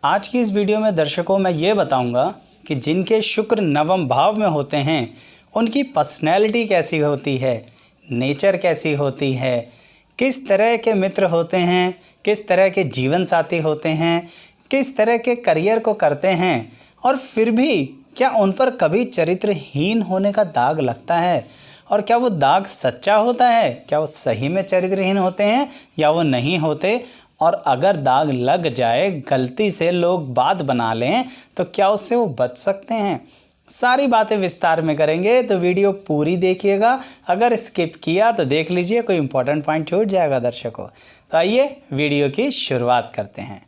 आज की इस वीडियो में दर्शकों मैं ये बताऊंगा कि जिनके शुक्र नवम भाव में होते हैं उनकी पर्सनैलिटी कैसी होती है, नेचर कैसी होती है, किस तरह के मित्र होते हैं, किस तरह के जीवन साथी होते हैं, किस तरह के करियर को करते हैं और फिर भी क्या उन पर कभी चरित्रहीन होने का दाग लगता है और क्या वो दाग सच्चा होता है, क्या वो सही में चरित्रहीन होते हैं या वो नहीं होते। और अगर दाग लग जाए, गलती से लोग बात बना लें तो क्या उससे वो बच सकते हैं। सारी बातें विस्तार में करेंगे तो वीडियो पूरी देखिएगा। अगर स्किप किया तो देख लीजिए, कोई इंपॉर्टेंट पॉइंट छूट जाएगा दर्शकों। तो आइए वीडियो की शुरुआत करते हैं।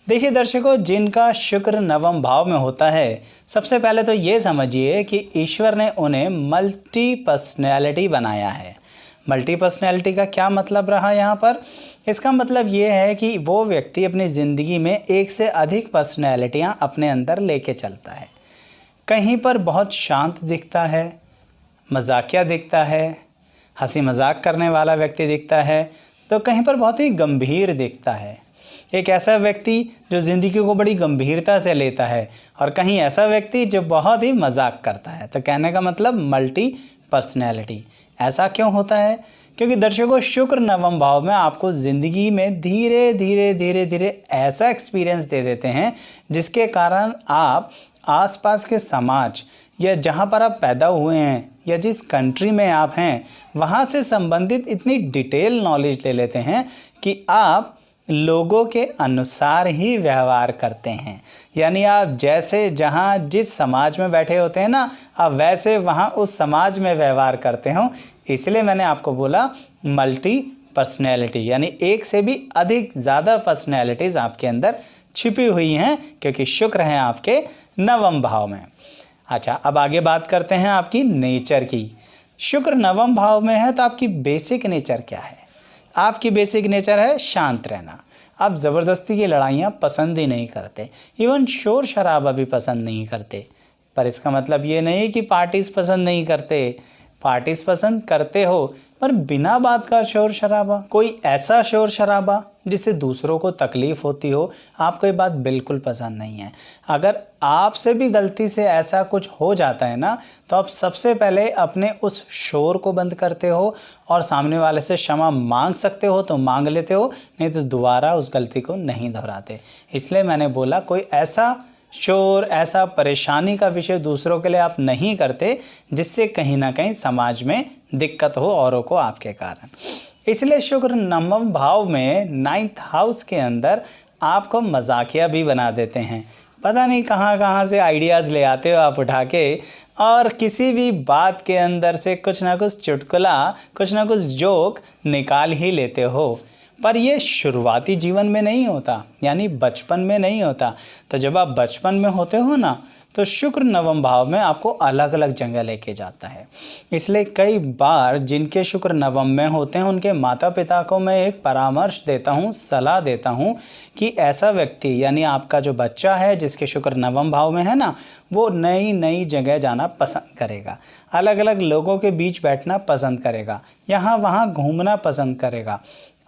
देखिए दर्शकों, जिनका शुक्र नवम भाव में होता है, सबसे पहले तो ये समझिए कि ईश्वर ने उन्हें मल्टी पर्सनैलिटी बनाया है। मल्टी पर्सनैलिटी का क्या मतलब रहा यहाँ पर? इसका मतलब ये है कि वो व्यक्ति अपनी ज़िंदगी में एक से अधिक पर्सनैलिटियाँ अपने अंदर लेके चलता है। कहीं पर बहुत शांत दिखता है, मजाकिया दिखता है, हंसी मजाक करने वाला व्यक्ति दिखता है, तो कहीं पर बहुत ही गंभीर दिखता है। एक ऐसा व्यक्ति जो ज़िंदगी को बड़ी गंभीरता से लेता है और कहीं ऐसा व्यक्ति जो बहुत ही मजाक करता है। तो कहने का मतलब मल्टी पर्सनैलिटी। ऐसा क्यों होता है? क्योंकि दर्शकों, शुक्र नवम भाव में आपको ज़िंदगी में धीरे धीरे ऐसा एक्सपीरियंस दे देते हैं जिसके कारण आप आसपास के समाज या जहाँ पर आप पैदा हुए हैं या जिस कंट्री में आप हैं वहाँ से संबंधित इतनी डिटेल नॉलेज ले लेते हैं कि आप लोगों के अनुसार ही व्यवहार करते हैं। यानी आप जैसे जहाँ जिस समाज में बैठे होते हैं ना, आप वैसे वहाँ उस समाज में व्यवहार करते हो। इसलिए मैंने आपको बोला मल्टी पर्सनैलिटी, यानी एक से भी अधिक ज़्यादा पर्सनैलिटीज़ आपके अंदर छिपी हुई हैं क्योंकि शुक्र हैं आपके नवम भाव में। अच्छा, अब आगे बात करते हैं आपकी नेचर की। शुक्र नवम भाव में है तो आपकी बेसिक नेचर क्या है? आपकी बेसिक नेचर है शांत रहना। आप ज़बरदस्ती की लड़ाइयाँ पसंद ही नहीं करते, इवन शोर शराबा भी पसंद नहीं करते। पर इसका मतलब ये नहीं कि पार्टीज़ पसंद नहीं करते, पार्टीज़ पसंद करते हो पर बिना बात का शोर शराबा। कोई ऐसा शोर शराबा जिससे दूसरों को तकलीफ़ होती हो, आपको ये बात बिल्कुल पसंद नहीं है। अगर आपसे भी गलती से ऐसा कुछ हो जाता है ना, तो आप सबसे पहले अपने उस शोर को बंद करते हो और सामने वाले से क्षमा मांग सकते हो तो मांग लेते हो, नहीं तो दोबारा उस गलती को नहीं दोहराते। इसलिए मैंने बोला कोई ऐसा शोर, ऐसा परेशानी का विषय दूसरों के लिए आप नहीं करते जिससे कहीं ना कहीं समाज में दिक्कत हो औरों को आपके कारण। इसलिए शुक्र नवम भाव में 9th हाउस के अंदर आपको मजाकिया भी बना देते हैं। पता नहीं कहाँ कहाँ से आइडियाज़ ले आते हो आप उठा के और किसी भी बात के अंदर से कुछ ना कुछ चुटकुला, कुछ ना कुछ जोक निकाल ही लेते हो। पर ये शुरुआती जीवन में नहीं होता, यानी बचपन में नहीं होता। तो जब आप बचपन में होते हो ना, तो शुक्र नवम भाव में आपको अलग अलग जगह लेके जाता है। इसलिए कई बार जिनके शुक्र नवम में होते हैं उनके माता पिता को मैं एक परामर्श देता हूँ, सलाह देता हूँ कि ऐसा व्यक्ति, यानी आपका जो बच्चा है जिसके शुक्र नवम भाव में है ना, वो नई नई जगह जाना पसंद करेगा, अलग अलग लोगों के बीच बैठना पसंद करेगा, यहाँ वहाँ घूमना पसंद करेगा।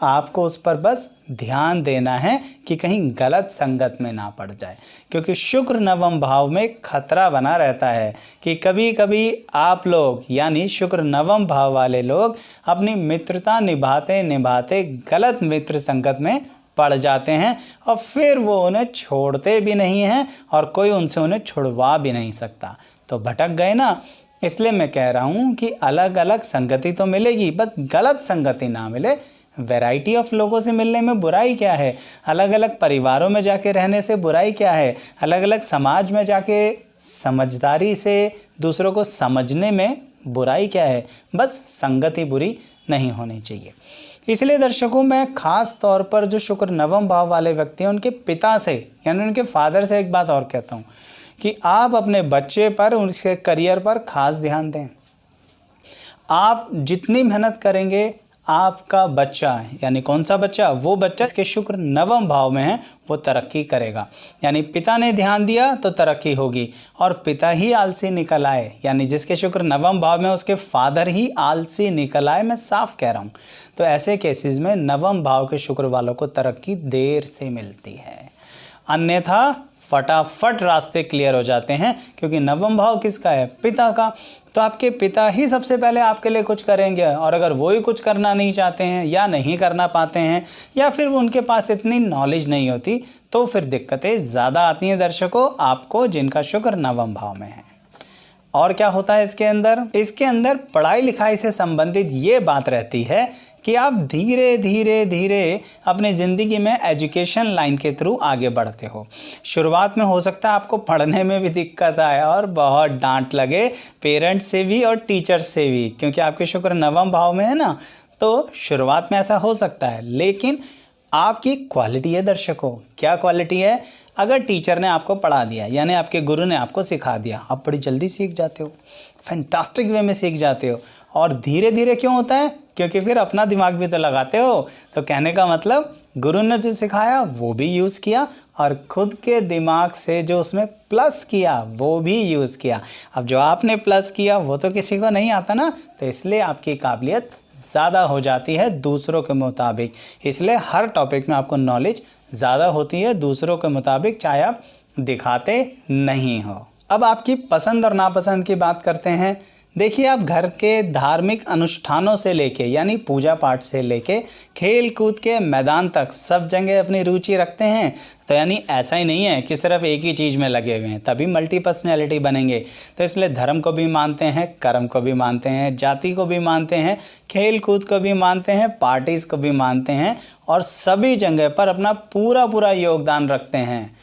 आपको उस पर बस ध्यान देना है कि कहीं गलत संगत में ना पड़ जाए, क्योंकि शुक्र नवम भाव में खतरा बना रहता है कि कभी कभी आप लोग, यानी शुक्र नवम भाव वाले लोग, अपनी मित्रता निभाते निभाते गलत मित्र संगत में पड़ जाते हैं और फिर वो उन्हें छोड़ते भी नहीं हैं और कोई उनसे उन्हें छुड़वा भी नहीं सकता। तो भटक गए ना। इसलिए मैं कह रहा हूँ कि अलग अलग संगति तो मिलेगी, बस गलत संगति ना मिले। वैरायटी ऑफ लोगों से मिलने में बुराई क्या है? अलग अलग परिवारों में जाके रहने से बुराई क्या है? अलग अलग समाज में जाके समझदारी से दूसरों को समझने में बुराई क्या है? बस संगति बुरी नहीं होनी चाहिए। इसलिए दर्शकों, मैं ख़ास तौर पर जो शुक्र नवम भाव वाले व्यक्ति हैं उनके पिता से, यानी उनके फादर से एक बात और कहता हूँ कि आप अपने बच्चे पर, उनके करियर पर ख़ास ध्यान दें। आप जितनी मेहनत करेंगे आपका बच्चा, यानी कौन सा बच्चा, वो बच्चा जिसके शुक्र नवम भाव में है वो तरक्की करेगा। यानी पिता ने ध्यान दिया तो तरक्की होगी, और पिता ही आलसी निकल आए, यानी जिसके शुक्र नवम भाव में उसके फादर ही आलसी निकल आए, मैं साफ कह रहा हूँ। तो ऐसे केसेस में नवम भाव के शुक्र वालों को तरक्की देर से मिलती है, अन्यथा फटाफट रास्ते क्लियर हो जाते हैं, क्योंकि नवम भाव किसका है, पिता का। तो आपके पिता ही सबसे पहले आपके लिए कुछ करेंगे, और अगर वो ही कुछ करना नहीं चाहते हैं या नहीं करना पाते हैं, या फिर उनके पास इतनी नॉलेज नहीं होती, तो फिर दिक्कतें ज़्यादा आती हैं दर्शकों आपको, जिनका शुक्र नवम भाव में है। और क्या होता है इसके अंदर पढ़ाई लिखाई से संबंधित ये बात रहती है कि आप धीरे धीरे धीरे अपनी ज़िंदगी में एजुकेशन लाइन के थ्रू आगे बढ़ते हो। शुरुआत में हो सकता है आपको पढ़ने में भी दिक्कत आए और बहुत डांट लगे पेरेंट्स से भी और टीचर्स से भी, क्योंकि आपके शुक्र नवम भाव में है ना, तो शुरुआत में ऐसा हो सकता है। लेकिन आपकी क्वालिटी है दर्शकों, क्या क्वालिटी है, अगर टीचर ने आपको पढ़ा दिया, यानी आपके गुरु ने आपको सिखा दिया, आप बड़ी जल्दी सीख जाते हो, फैंटास्टिक वे में सीख जाते हो। और धीरे धीरे क्यों होता है, क्योंकि फिर अपना दिमाग भी तो लगाते हो। तो कहने का मतलब गुरु ने जो सिखाया वो भी यूज़ किया, और खुद के दिमाग से जो उसमें प्लस किया वो भी यूज़ किया। अब जो आपने प्लस किया वो तो किसी को नहीं आता ना, तो इसलिए आपकी काबिलियत ज़्यादा हो जाती है दूसरों के मुताबिक। इसलिए हर टॉपिक में आपको नॉलेज ज़्यादा होती है दूसरों के मुताबिक, चाहे आप दिखाते नहीं हो। अब आपकी पसंद और नापसंद की बात करते हैं। देखिए, आप घर के धार्मिक अनुष्ठानों से लेके, यानी पूजा पाठ से लेके खेल कूद के मैदान तक सब जगह अपनी रुचि रखते हैं। तो यानी ऐसा ही नहीं है कि सिर्फ एक ही चीज़ में लगे हुए हैं, तभी मल्टी पर्सनैलिटी बनेंगे। तो इसलिए धर्म को भी मानते हैं, कर्म को भी मानते हैं, जाति को भी मानते हैं, खेल कूद को भी मानते हैं, पार्टीज़ को भी मानते हैं, और सभी जगह पर अपना पूरा योगदान रखते हैं।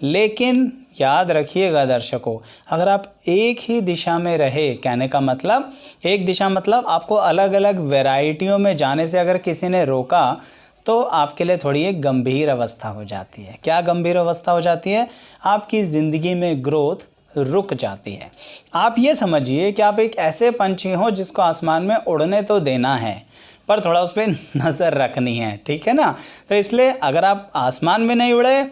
लेकिन याद रखिएगा दर्शकों, अगर आप एक ही दिशा में रहे, कहने का मतलब एक दिशा मतलब आपको अलग अलग वैरायटियों में जाने से अगर किसी ने रोका, तो आपके लिए थोड़ी एक गंभीर अवस्था हो जाती है। क्या गंभीर अवस्था हो जाती है, आपकी ज़िंदगी में ग्रोथ रुक जाती है। आप ये समझिए कि आप एक ऐसे पंछी हो जिसको आसमान में उड़ने तो देना है, पर थोड़ा उस पर नज़र रखनी है, ठीक है ना। तो इसलिए अगर आप आसमान में नहीं उड़े,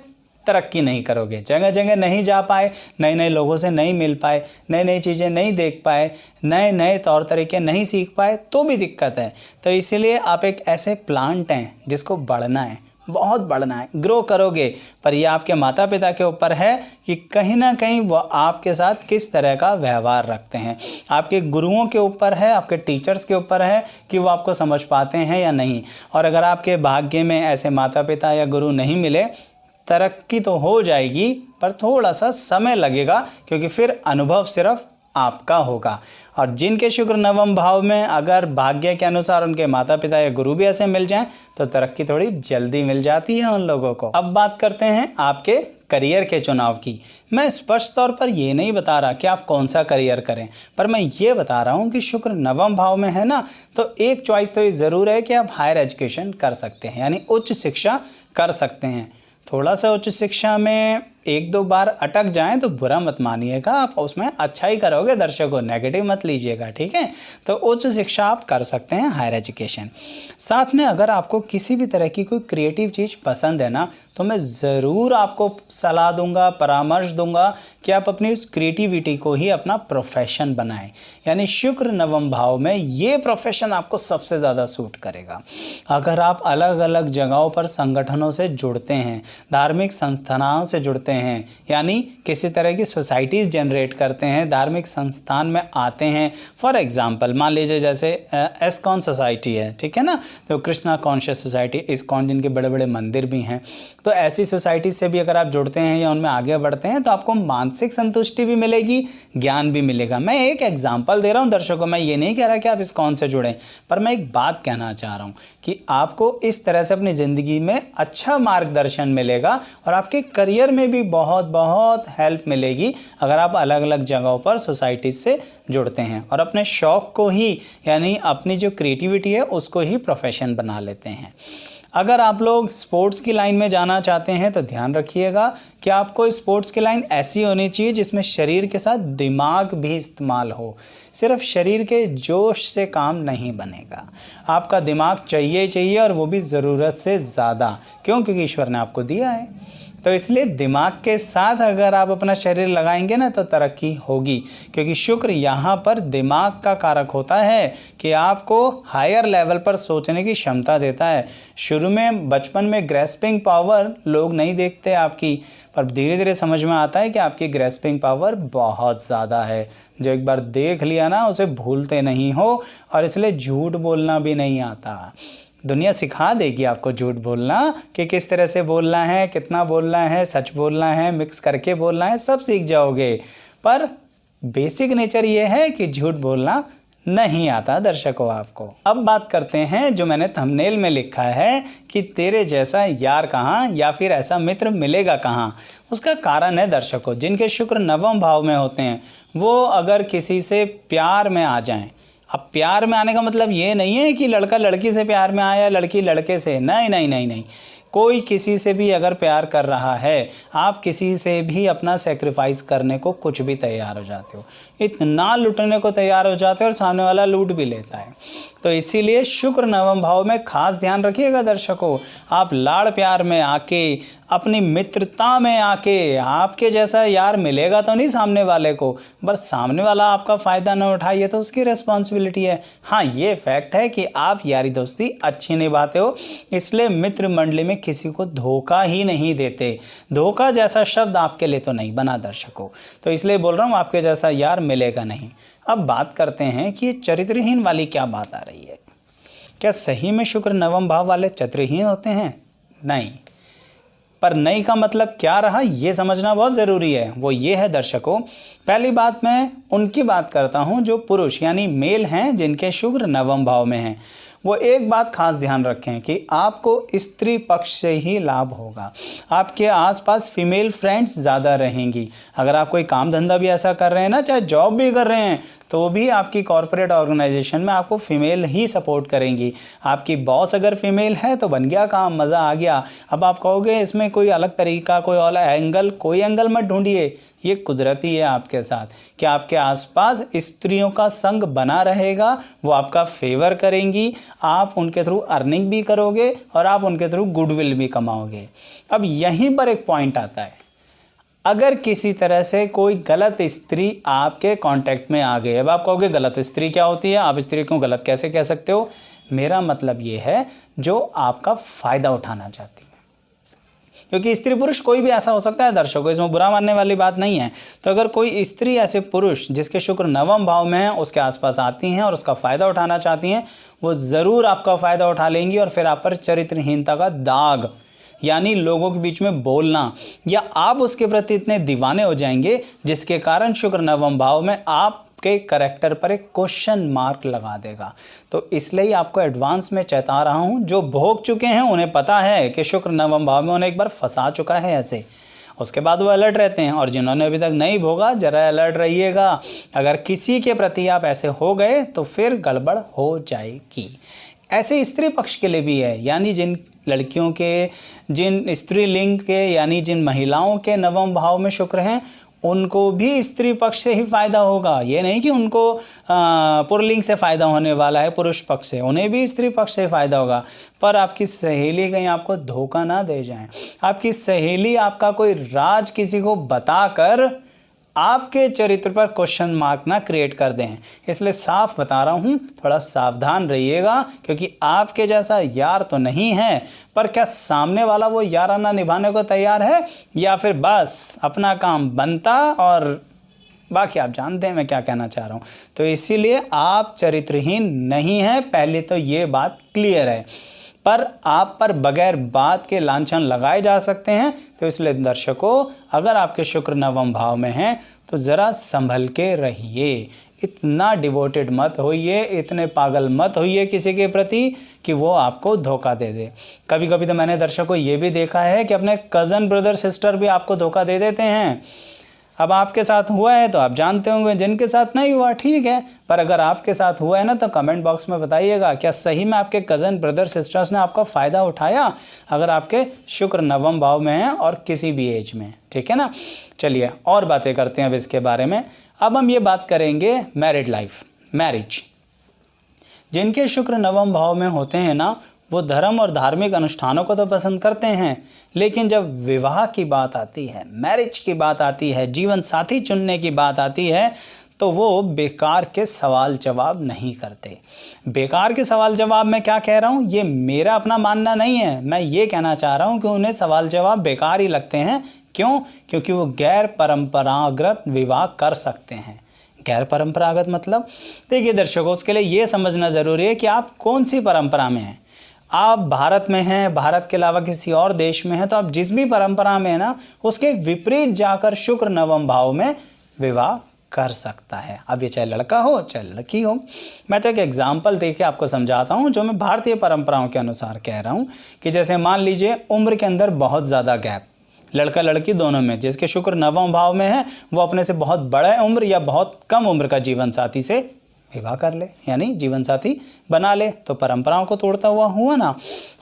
तरक्की नहीं करोगे, जगह जगह नहीं जा पाए, नए नए लोगों से नहीं मिल पाए, नई नई चीज़ें नहीं देख पाए, नए नए तौर तरीके नहीं सीख पाए, तो भी दिक्कत है। तो इसीलिए आप एक ऐसे प्लांट हैं जिसको बढ़ना है, बहुत बढ़ना है, ग्रो करोगे। पर ये आपके माता पिता के ऊपर है कि कहीं ना कहीं वो आपके साथ किस तरह का व्यवहार रखते हैं। आपके गुरुओं के ऊपर है, आपके टीचर्स के ऊपर है कि वो आपको समझ पाते हैं या नहीं। और अगर आपके भाग्य में ऐसे माता पिता या गुरु नहीं मिले, तरक्की तो हो जाएगी, पर थोड़ा सा समय लगेगा, क्योंकि फिर अनुभव सिर्फ आपका होगा। और जिनके शुक्र नवम भाव में अगर भाग्य के अनुसार उनके माता पिता या गुरु भी ऐसे मिल जाएं, तो तरक्की थोड़ी जल्दी मिल जाती है उन लोगों को। अब बात करते हैं आपके करियर के चुनाव की। मैं स्पष्ट तौर पर ये नहीं बता रहा कि आप कौन सा करियर करें, पर मैं ये बता रहा हूँ कि शुक्र नवम भाव में है ना, तो एक चॉइस तो ये ज़रूर है कि आप हायर एजुकेशन कर सकते हैं, यानी उच्च शिक्षा कर सकते हैं। थोड़ा सा उच्च शिक्षा में एक दो बार अटक जाएं तो बुरा मत मानिएगा, आप उसमें अच्छा ही करोगे दर्शकों, नेगेटिव मत लीजिएगा, ठीक है। तो उच्च शिक्षा आप कर सकते हैं, हायर एजुकेशन। साथ में अगर आपको किसी भी तरह की कोई क्रिएटिव चीज़ पसंद है ना, तो मैं ज़रूर आपको सलाह दूंगा, परामर्श दूंगा कि आप अपनी उस क्रिएटिविटी को ही अपना प्रोफेशन बनाएं। यानी शुक्र नवम भाव में ये प्रोफेशन आपको सबसे ज़्यादा सूट करेगा। अगर आप अलग अलग जगहों पर संगठनों से जुड़ते हैं, धार्मिक संस्थानों से जुड़ते हैं, यानी किसी तरह की सोसाइटीज़ जनरेट करते हैं, धार्मिक संस्थान में आते हैं। फॉर एग्जांपल मान लीजिए जैसे एस्कॉन सोसाइटी है, ठीक है ना, तो कृष्णा कॉन्शियस सोसाइटी, इस्कॉन, जिनके बड़े बड़े मंदिर भी हैं। तो ऐसी सोसाइटी से भी अगर आप जुड़ते हैं या उनमें आगे बढ़ते हैं, तो आपको मानसिक संतुष्टि भी मिलेगी, ज्ञान भी मिलेगा। मैं एक एग्जाम्पल दे रहा हूँ दर्शकों, मैं ये नहीं कह रहा कि आप इस्कॉन से जुड़ें, पर मैं एक बात कहना चाह रहा हूँ कि आपको इस तरह से अपनी ज़िंदगी में अच्छा मार्गदर्शन मिलेगा और आपके करियर में भी बहुत बहुत हेल्प मिलेगी अगर आप अलग अलग जगहों पर सोसाइटी से जुड़ते हैं और अपने शौक़ को ही, यानी अपनी जो क्रिएटिविटी है उसको ही प्रोफेशन बना लेते हैं। अगर आप लोग स्पोर्ट्स की लाइन में जाना चाहते हैं तो ध्यान रखिएगा कि आपको स्पोर्ट्स की लाइन ऐसी होनी चाहिए जिसमें शरीर के साथ दिमाग भी इस्तेमाल हो। सिर्फ शरीर के जोश से काम नहीं बनेगा, आपका दिमाग चाहिए ही चाहिए, और वो भी ज़रूरत से ज़्यादा। क्यों? क्योंकि ईश्वर ने आपको दिया है। तो इसलिए दिमाग के साथ अगर आप अपना शरीर लगाएंगे ना तो तरक्की होगी, क्योंकि शुक्र यहाँ पर दिमाग का कारक होता है कि आपको हायर लेवल पर सोचने की क्षमता देता है। शुरू में बचपन में ग्रेस्पिंग पावर लोग नहीं देखते आपकी, पर धीरे धीरे समझ में आता है कि आपकी ग्रेस्पिंग पावर बहुत ज़्यादा है। जो एक बार देख लिया ना उसे भूलते नहीं हो, और इसलिए झूठ बोलना भी नहीं आता। दुनिया सिखा देगी आपको झूठ बोलना, कि किस तरह से बोलना है, कितना बोलना है, सच बोलना है, मिक्स करके बोलना है, सब सीख जाओगे। पर बेसिक नेचर ये है कि झूठ बोलना नहीं आता दर्शकों आपको। अब बात करते हैं जो मैंने थंबनेल में लिखा है कि तेरे जैसा यार कहाँ, या फिर ऐसा मित्र मिलेगा कहाँ। उसका कारण है दर्शकों, जिनके शुक्र नवम भाव में होते हैं वो अगर किसी से प्यार में आ जाएं। अब प्यार में आने का मतलब ये नहीं है कि लड़का लड़की से प्यार में आया, लड़की लड़के से, नहीं नहीं नहीं नहीं। कोई किसी से भी अगर प्यार कर रहा है, आप किसी से भी अपना सेक्रीफाइस करने को कुछ भी तैयार हो जाते हो, इतना लूटने को तैयार हो जाते हो, और सामने वाला लूट भी लेता है। तो इसीलिए शुक्र नवम भाव में खास ध्यान रखिएगा दर्शकों। आप लाड़ प्यार में आके, अपनी मित्रता में आके, आपके जैसा यार मिलेगा तो नहीं सामने वाले को, बस सामने वाला आपका फ़ायदा न उठाइए तो उसकी रिस्पॉन्सिबिलिटी है। हाँ, ये फैक्ट है कि आप यारी दोस्ती अच्छी निभाते हो, इसलिए मित्र मंडली में किसी को धोखा ही नहीं देते। धोखा जैसा शब्द आपके लिए तो नहीं बना दर्शकों, तो इसलिए बोल रहा हूँ आपके जैसा यार मिलेगा नहीं। अब बात करते हैं कि ये चरित्रहीन वाली क्या बात आ रही है। क्या सही में शुक्र नवम भाव वाले चरित्रहीन होते हैं? नहीं। पर नहीं का मतलब क्या रहा ये समझना बहुत ज़रूरी है। वो ये है दर्शकों, पहली बात मैं उनकी बात करता हूँ जो पुरुष यानी मेल हैं, जिनके शुक्र नवम भाव में हैं। वो एक बात खास ध्यान रखें कि आपको स्त्री पक्ष से ही लाभ होगा। आपके आसपास फीमेल फ्रेंड्स ज़्यादा रहेंगी। अगर आप कोई काम धंधा भी ऐसा कर रहे हैं ना, चाहे जॉब भी कर रहे हैं, तो भी आपकी कॉर्पोरेट ऑर्गेनाइजेशन में आपको फीमेल ही सपोर्ट करेंगी। आपकी बॉस अगर फीमेल है तो बन गया काम, मज़ा आ गया। अब आप कहोगे इसमें कोई अलग तरीका, कोई और एंगल, कोई एंगल मत ढूंढिए, ये कुदरती है आपके साथ कि आपके आसपास स्त्रियों का संग बना रहेगा, वो आपका फेवर करेंगी, आप उनके थ्रू अर्निंग भी करोगे और आप उनके थ्रू गुडविल भी कमाओगे। अब यहीं पर एक पॉइंट आता है, अगर किसी तरह से कोई गलत स्त्री आपके कांटेक्ट में आ गई, अब आप कहोगे गलत स्त्री क्या होती है, आप स्त्री को गलत कैसे कह सकते हो? मेरा मतलब ये है जो आपका फ़ायदा उठाना चाहती है, क्योंकि स्त्री पुरुष कोई भी ऐसा हो सकता है दर्शकों, इसमें बुरा मानने वाली बात नहीं है। तो अगर कोई स्त्री ऐसे पुरुष जिसके शुक्र नवम भाव में है उसके आसपास आती हैं और उसका फ़ायदा उठाना चाहती हैं, वो ज़रूर आपका फ़ायदा उठा लेंगी और फिर आप पर चरित्रहीनता का दाग, यानी लोगों के बीच में बोलना, या आप उसके प्रति इतने दीवाने हो जाएंगे जिसके कारण शुक्र नवम भाव में आपके करेक्टर पर एक क्वेश्चन मार्क लगा देगा। तो इसलिए आपको एडवांस में चेता रहा हूँ, जो भोग चुके हैं उन्हें पता है कि शुक्र नवम भाव में उन्हें एक बार फंसा चुका है ऐसे, उसके बाद वो अलर्ट रहते हैं। और जिन्होंने अभी तक नहीं भोगा, जरा अलर्ट रहिएगा, अगर किसी के प्रति आप ऐसे हो गए तो फिर गड़बड़ हो जाएगी। ऐसे स्त्री पक्ष के लिए भी है, यानी जिन लड़कियों के, जिन स्त्रीलिंग के यानी जिन महिलाओं के नवम भाव में शुक्र हैं, उनको भी स्त्री पक्ष से ही फ़ायदा होगा। ये नहीं कि उनको पुल्लिंग से फ़ायदा होने वाला है, पुरुष पक्ष से, उन्हें भी स्त्री पक्ष से फ़ायदा होगा। पर आपकी सहेली कहीं आपको धोखा ना दे जाए, आपकी सहेली आपका कोई राज किसी को बताकर आपके चरित्र पर क्वेश्चन मार्क ना क्रिएट कर दें। इसलिए साफ बता रहा हूँ, थोड़ा सावधान रहिएगा, क्योंकि आपके जैसा यार तो नहीं है, पर क्या सामने वाला वो याराना निभाने को तैयार है, या फिर बस अपना काम बनता और बाकी आप जानते हैं मैं क्या कहना चाह रहा हूँ। तो इसीलिए आप चरित्रहीन नहीं हैं, पहले तो ये बात क्लियर है। पर आप पर बगैर बात के लांछन लगाए जा सकते हैं। तो इसलिए दर्शकों, अगर आपके शुक्र नवम भाव में हैं तो ज़रा संभल के रहिए, इतना डिवोटेड मत होइए, इतने पागल मत होइए किसी के प्रति कि वो आपको धोखा दे दे। कभी कभी तो मैंने दर्शकों ये भी देखा है कि अपने कज़न ब्रदर सिस्टर भी आपको धोखा दे देते हैं। अब आपके साथ हुआ है तो आप जानते होंगे, जिनके साथ नहीं हुआ ठीक है, पर अगर आपके साथ हुआ है ना तो कमेंट बॉक्स में बताइएगा क्या सही में आपके कज़न ब्रदर सिस्टर्स ने आपका फ़ायदा उठाया, अगर आपके शुक्र नवम भाव में है और किसी भी एज में, ठीक है ना। चलिए और बातें करते हैं अब इसके बारे में। अब हम ये बात करेंगे मैरिड लाइफ, मैरिज। जिनके शुक्र नवम भाव में होते हैं ना, वो धर्म और धार्मिक अनुष्ठानों को तो पसंद करते हैं, लेकिन जब विवाह की बात आती है, मैरिज की बात आती है, जीवन साथी चुनने की बात आती है, तो वो बेकार के सवाल जवाब नहीं करते। बेकार के सवाल जवाब मैं क्या कह रहा हूँ, ये मेरा अपना मानना नहीं है, मैं ये कहना चाह रहा हूँ कि उन्हें सवाल जवाब बेकार ही लगते हैं। क्यों? क्योंकि वो गैर परंपरागत विवाह कर सकते हैं। गैर परंपरागत मतलब, देखिए दर्शकों, उसके लिए ये समझना ज़रूरी है कि आप कौन सी परंपरा में हैं। आप भारत में हैं, भारत के अलावा किसी और देश में हैं, तो आप जिस भी परंपरा में है ना, उसके विपरीत जाकर शुक्र नवम भाव में विवाह कर सकता है। अब ये चाहे लड़का हो चाहे लड़की हो। मैं तो एक एग्जाम्पल दे के आपको समझाता हूँ, जो मैं भारतीय परंपराओं के अनुसार कह रहा हूँ कि जैसे मान लीजिए उम्र के अंदर बहुत ज़्यादा गैप, लड़का लड़की दोनों में, जिसके शुक्र नवम भाव में है वो अपने से बहुत बड़े उम्र या बहुत कम उम्र का जीवन साथी से विवाह कर ले, यानी जीवन साथी बना ले, तो परंपराओं को तोड़ता हुआ ना।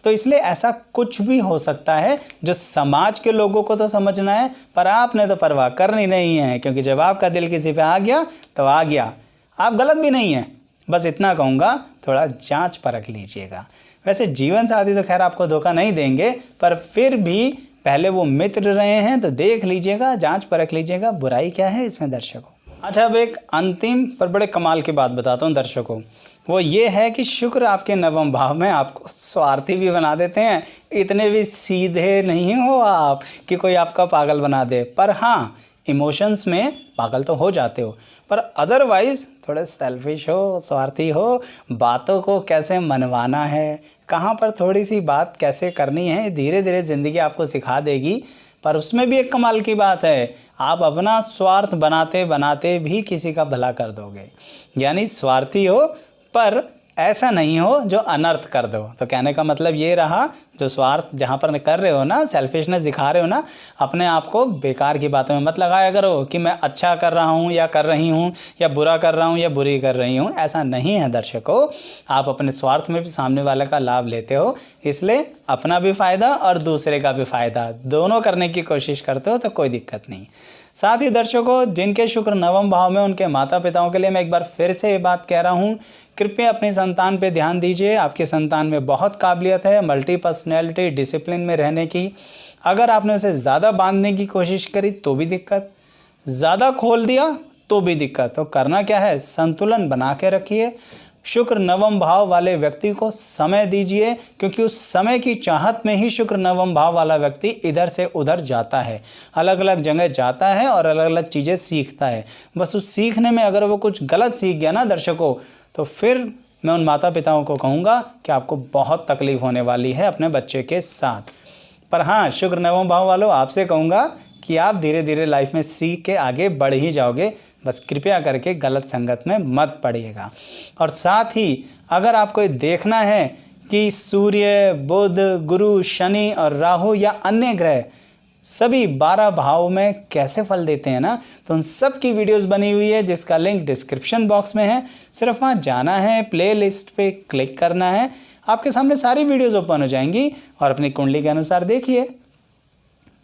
तो इसलिए ऐसा कुछ भी हो सकता है जो समाज के लोगों को तो समझना है, पर आपने तो परवाह करनी नहीं है, क्योंकि जब आपका दिल किसी पे आ गया तो आ गया। आप गलत भी नहीं हैं, बस इतना कहूँगा, थोड़ा जांच परख लीजिएगा। वैसे जीवन साथी तो खैर आपको धोखा नहीं देंगे, पर फिर भी पहले वो मित्र रहे हैं तो देख लीजिएगा, जांच परख लीजिएगा, बुराई क्या है इसमें दर्शकों। अच्छा, अब एक अंतिम पर बड़े कमाल की बात बताता हूँ दर्शकों, वो ये है कि शुक्र आपके नवम भाव में आपको स्वार्थी भी बना देते हैं। इतने भी सीधे नहीं हो आप कि कोई आपका पागल बना दे, पर हाँ इमोशंस में पागल तो हो जाते हो, पर अदरवाइज़ थोड़े सेल्फिश हो, स्वार्थी हो। बातों को कैसे मनवाना है, कहाँ पर थोड़ी सी बात कैसे करनी है, धीरे धीरे ज़िंदगी आपको सिखा देगी। पर उसमें भी एक कमाल की बात है, आप अपना स्वार्थ बनाते बनाते भी किसी का भला कर दोगे। यानी स्वार्थी हो पर ऐसा नहीं हो जो अनर्थ कर दो। तो कहने का मतलब ये रहा, जो स्वार्थ जहाँ पर कर रहे हो ना, सेल्फिशनेस दिखा रहे हो ना, अपने आप को बेकार की बातों में मत लगाया करो कि मैं अच्छा कर रहा हूँ या कर रही हूँ, या बुरा कर रहा हूँ या बुरी कर रही हूँ। ऐसा नहीं है दर्शकों, आप अपने स्वार्थ में भी सामने वाले का लाभ लेते हो, इसलिए अपना भी फ़ायदा और दूसरे का भी फ़ायदा दोनों करने की कोशिश करते हो, तो कोई दिक्कत नहीं। साथ ही दर्शकों, जिनके शुक्र नवम भाव में, उनके माता पिताओं के लिए मैं एक बार फिर से ये बात कह रहा हूँ, कृपया अपनी संतान पे ध्यान दीजिए। आपकी संतान में बहुत काबिलियत है मल्टी पर्सनैलिटी, डिसिप्लिन में रहने की। अगर आपने उसे ज़्यादा बांधने की कोशिश करी तो भी दिक्कत, ज़्यादा खोल दिया तो भी दिक्कत। तो करना क्या है, संतुलन बना के रखिए। शुक्र नवम भाव वाले व्यक्ति को समय दीजिए, क्योंकि उस समय की चाहत में ही शुक्र नवम भाव वाला व्यक्ति इधर से उधर जाता है, अलग अलग जगह जाता है और अलग अलग चीज़ें सीखता है। बस उस सीखने में अगर वो कुछ गलत सीख गया ना दर्शकों, तो फिर मैं उन माता पिताओं को कहूँगा कि आपको बहुत तकलीफ़ होने वाली है अपने बच्चे के साथ। पर हाँ, शुक्र नवम भाव वालों, आपसे कहूँगा कि आप धीरे धीरे लाइफ में सीख के आगे बढ़ ही जाओगे। बस कृपया करके गलत संगत में मत पड़िएगा। और साथ ही अगर आपको ये देखना है कि सूर्य, बुध, गुरु, शनि और राहु या अन्य ग्रह सभी 12 भाव में कैसे फल देते हैं ना, तो उन सब की वीडियोस बनी हुई है, जिसका लिंक डिस्क्रिप्शन बॉक्स में है। सिर्फ वहाँ जाना है, प्ले लिस्ट पे क्लिक करना है, आपके सामने सारी वीडियोस ओपन हो जाएंगी और अपनी कुंडली के अनुसार देखिए।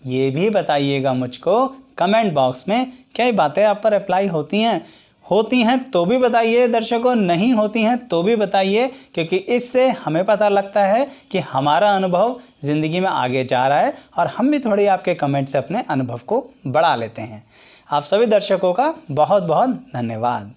ये भी बताइएगा मुझको कमेंट बॉक्स में, क्या ये बातें आप पर अप्लाई होती हैं तो भी बताइए दर्शकों, नहीं होती हैं तो भी बताइए, क्योंकि इससे हमें पता लगता है कि हमारा अनुभव ज़िंदगी में आगे जा रहा है और हम भी थोड़ी आपके कमेंट से अपने अनुभव को बढ़ा लेते हैं। आप सभी दर्शकों का बहुत बहुत धन्यवाद।